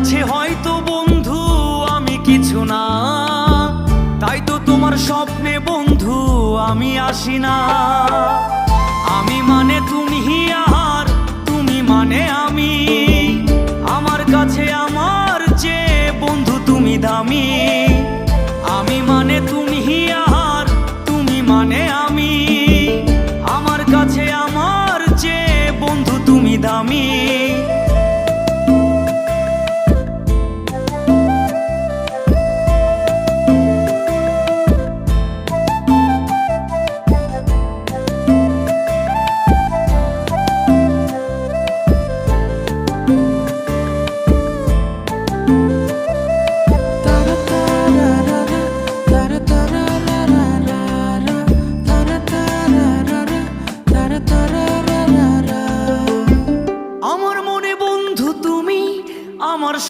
কাছে হয়তো বন্ধু আমি কিছু না, তাই তো তোমার স্বপ্নে বন্ধু আমি আসি না। আমি মানে তুমি আর তুমি মানে আমি, আমার কাছে